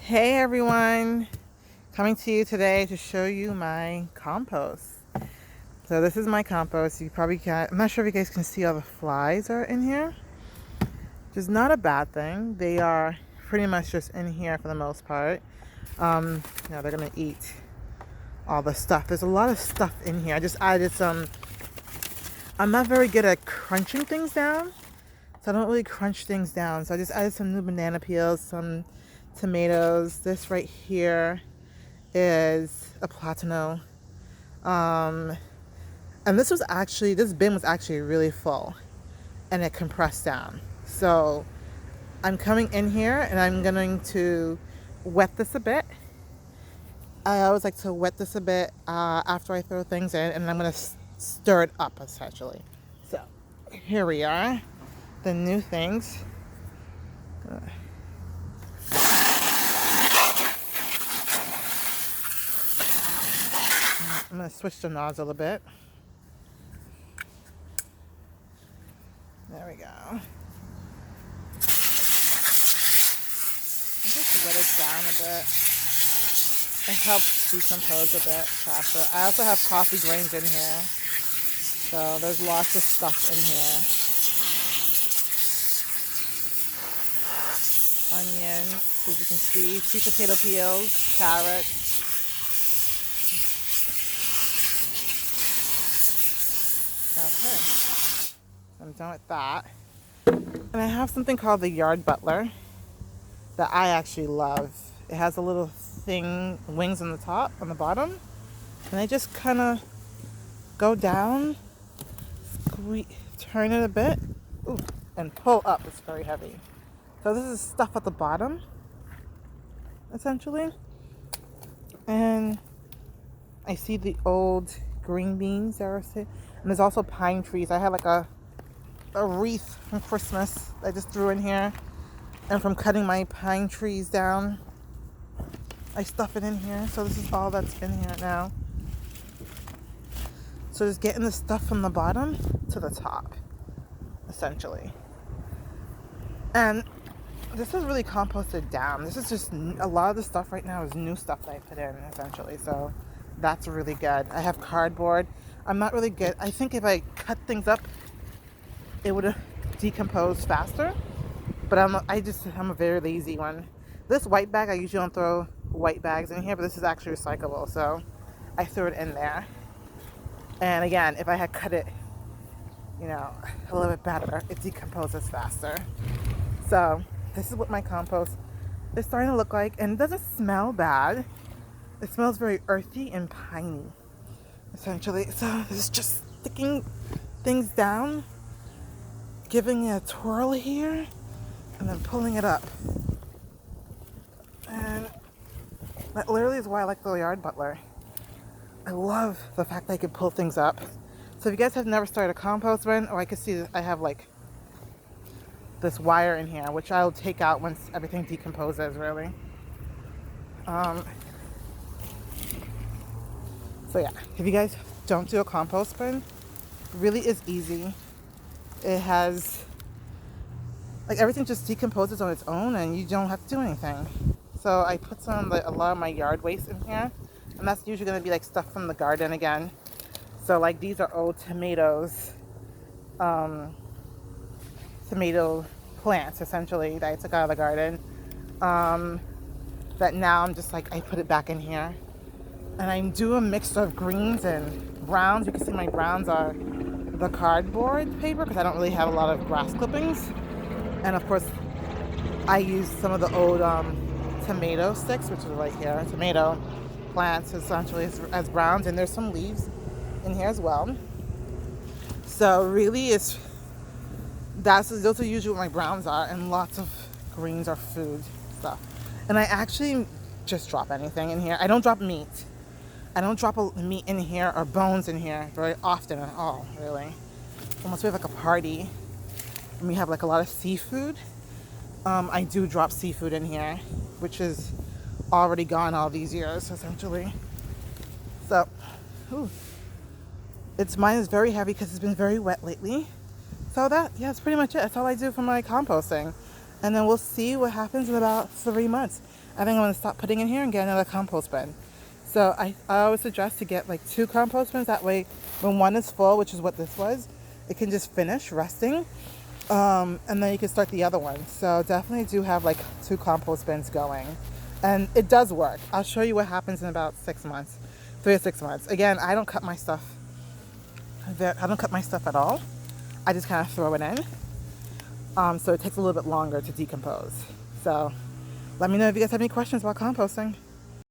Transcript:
Hey everyone, coming to you today to show you my compost. So this is my compost. You probably can't, I'm not sure if you guys can see all the flies are in here, which is not a bad thing. They are pretty much just in here for the most part. They're gonna eat all the stuff. There's a lot of stuff in here. I just added some, I'm not very good at crunching things down, so I don't really crunch things down. So I just added some new banana peels, some tomatoes. This right here is a platano. And this bin was actually really full and it compressed down. So I'm coming in here and I'm going to wet this a bit. I always like to wet this a bit after I throw things in, and I'm going to stir it up essentially. So here we are, the new things. I'm going to switch the nozzle a bit. There we go. Just wet it down a bit. It helps decompose a bit faster. I also have coffee grains in here, so there's lots of stuff in here. Onions, as you can see, sweet potato peels, carrots. Okay, I'm done with that. And I have something called the Yard Butler that I actually love. It has a little thing, wings on the top, on the bottom, and I just kind of go down, turn it a bit, and pull up. It's very heavy. So this is stuff at the bottom, essentially. And I see the old green beans there, and there's also pine trees. I had like a wreath from Christmas I just threw in here, and from cutting my pine trees down, I stuff it in here. So this is all that's in here now. So just getting the stuff from the bottom to the top, essentially. And this is really composted down. This is just, a lot of the stuff right now is new stuff that I put in, essentially. So that's really good. I have cardboard. I'm not really good. I think if I cut things up, it would decompose faster. But I'm a very lazy one. This white bag, I usually don't throw white bags in here, but this is actually recyclable, so I threw it in there. And again, if I had cut it, a little bit better, it decomposes faster. So this is what my compost is starting to look like, and it doesn't smell bad. It smells very earthy and piney, essentially. So this is just sticking things down, giving it a twirl here, and then pulling it up. And that literally is why I like the Yard Butler. I love the fact that I can pull things up. So if you guys have never started a compost bin, I can see I have like this wire in here, which I'll take out once everything decomposes, really. So yeah, if you guys don't do a compost bin, it really is easy. It has, everything just decomposes on its own and you don't have to do anything. So I put a lot of my yard waste in here, and that's usually going to be stuff from the garden again. So these are old tomatoes, tomato plants essentially that I took out of the garden, that now I'm just I put it back in here. And I do a mix of greens and browns. You can see my browns are the cardboard paper because I don't really have a lot of grass clippings. And of course I use some of the old tomato sticks, which is right here, tomato plants essentially as browns, and there's some leaves in here as well. So really those are usually what my browns are, and lots of greens are food stuff. And I actually just drop anything in here. I don't drop meat. I don't drop meat in here or bones in here very often at all, really. Unless we have a party and we have a lot of seafood. I do drop seafood in here, which is already gone all these years, essentially. So, mine is very heavy because it's been very wet lately. So that's pretty much it. That's all I do for my composting. And then we'll see what happens in about 3 months. I think I'm going to stop putting in here and get another compost bin. So I always suggest to get like 2 compost bins. That way when one is full, which is what this was, it can just finish resting. And then you can start the other one. So definitely do have like 2 compost bins going. And it does work. I'll show you what happens in about 6 months, 3 or 6 months. Again, I don't cut my stuff. I don't cut my stuff at all. I just kind of throw it in. So it takes a little bit longer to decompose. So let me know if you guys have any questions about composting.